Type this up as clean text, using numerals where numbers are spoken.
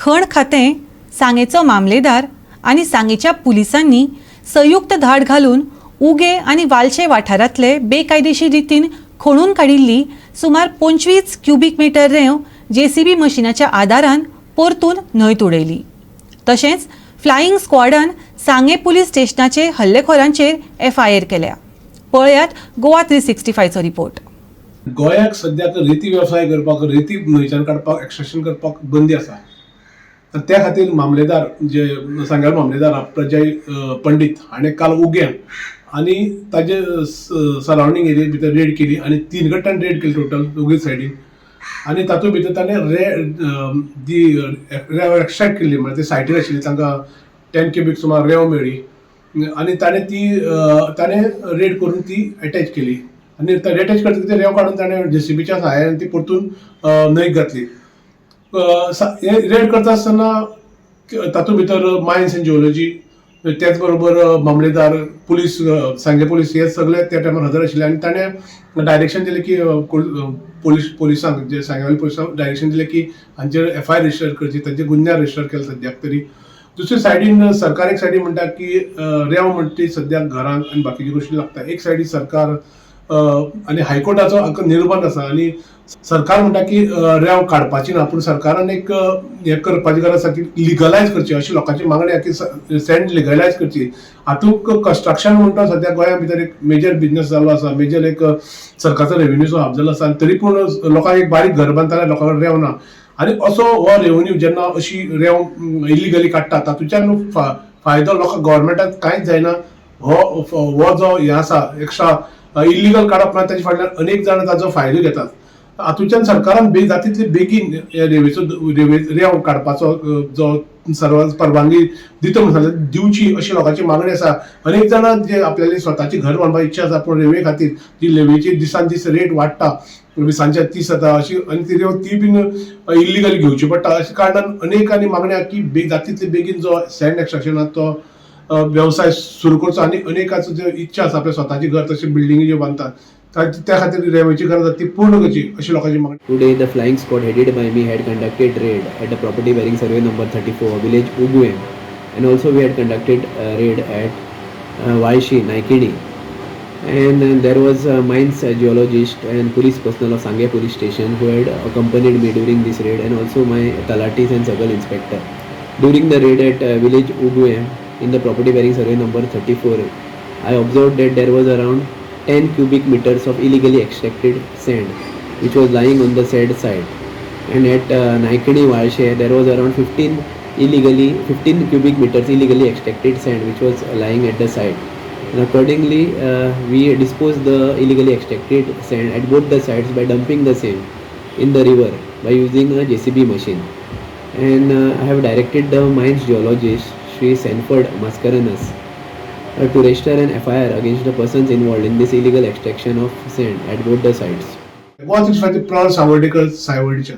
खण खातें, सांगेचो मामलेदार आनी सांगेच्या पुलिसांनी संयुक्त धाड घालून उगे आनी वालशे वाठारांतले बेकायदेशीर रितीन खणून काडिल्ली सुमार 25 क्युबिक मीटर रेंव JCB मशिनाच्या आदारान परतून न्हंयत उडयली. तशेंच फ्लायिंग स्क्वॉडान सांगे पुलीस स्टेशनाचे हल्लेखोरांचेर FIR केल्या. पळयात गोवा 365 चो रिपोर्ट. गोंयाक सद्याक रेती वेवसाय करपाक, रेती न्हंयच्यान काडपाक, एक्सट्रॅक्शन करपाक बंदी आसा. त्या खातीर मामलेदार जे सांग्याचो मामलेदार प्रजय पंडीत हाणें काल उग्यां आनी ताजे सरावंडींग एरिये भितर रेड केली आनी 3 गटांनी रेड केली टोटल दोगूय सायडीन. आनी तातूंत भितर ताणें रेंव एक्सट्रॅक्ट केल्ली, म्हणजे ती सायटीर आशिल्ली तांकां 10 क्युबिक सुमार रेंव मेळ्ळी आनी ताणें रेड करून ती अटॅच केली आनी अटॅच करता ती रेंव काडून ताणें JCBच्या सहाय्यान ती परतून न्हंयक घातली. रेड करता आसतना तातूंत भितर मायन्स एंड जिओलॉजी, त्याच बरोबर मामलेदार, पुलीस, सांगे पुलीस हे सगळे त्या टायमार हजर आशिल्ले आनी ताणें डायरेक्शन दिलें की पुलिसांक, जे सांगेवाली पुलिसांक डायरेक्शन दिलें की हांचेर FIR रजिस्टर करची, तांचे गुन्यांव रजिस्टर केला सद्याक तरी. दुसरे सायडीन सरकार एक सायडीन म्हणटा की रेंव म्हणटा ती सद्याक घरांक आनी बाकीच्यो गोश्टी लागता. एक सायडीन सरकार आनी हायकोर्टाचो हाका निर्बंध आसा आनी सरकार म्हणटा की रेंव काडपाची ना, पूण सरकारान एक हे करपाची गरज आसा की लिगलायज करची, अशी लोकांची मागणी आसा की सँड लिगलायज करची. हातूंत कन्स्ट्रक्शन म्हणटा सद्याक गोंया भितर एक मेजर बिजनस जाल्लो आसा, मेजर एक सरकारचो रेव्हेन्यूचो हाबजलो आसा. तरी पूण लोकांक एक बारीक घर बांदतना लोकां कडेन रेंव ना आनी असो हो रेव्हेन्यू जेन्ना अशी रेंव इलिगली काडटा तातूंतल्यान फायदो लोकांक गव्हर्मेंटाक कांयच जायना. हो जो हे आसा एक्स्ट्रा इलिगल काडप ना, ताचे फाटल्यान अनेक जाण ताचो फायदो घेतात. हातूंतल्यान सरकारान जाता बेगीन रेंव काडपाचो जो परवानगी दिता म्हणून दिवची अशी लोकांची मागणी आसा. अनेक जाणां जे आपल्याली स्वताची घर बांदपाची इच्छा आसा पूण रेल्वे खातीर जी रेल्वेची दिसान दीस रेट वाडटा, 20 30 जाता अशी, आनी ती रेंव ती बीन इलिगली घेवची पडटा. अशा कारणान अनेकांनी मागणी आहा की जाता बेगीन जो सँड एक्सट्रॅक्शनाचो तो व्यवसाय सुरू करचो आनी अनेकांचो जो इच्छा आसा आपल्या स्वताची घर तशें बिल्डिंगी ज्यो बांदतात त्या खातीर रेंवेची गरज आसा ती पूर्ण करची अशी लोकांची मागणी. Today, the flying squad headed by me had conducted raid at the property bearing survey number 34, village Uguem, and also we had conducted a raid at Waishi, Naikini, and there was a mines geologist and police personnel of Sangay police station who had accompanied me during this raid, and also my Talatis and Circle inspector. During the raid at village Uguem in the property bearing survey number 34, I observed that there was around 10 cubic meters of illegally extracted sand which was lying on the said side, and at Naikini Walshe there was around 15 cubic meters illegally extracted sand which was lying at the side, and accordingly we disposed the illegally extracted sand at both the sides by dumping the same in the river by using a JCB machine, and I have directed the mines geologist Sri Sanford Mascarenas to register an FIR against the persons involved in this illegal extraction of sand at both the sites. Goa 365 Sawardekar सायवडीच्या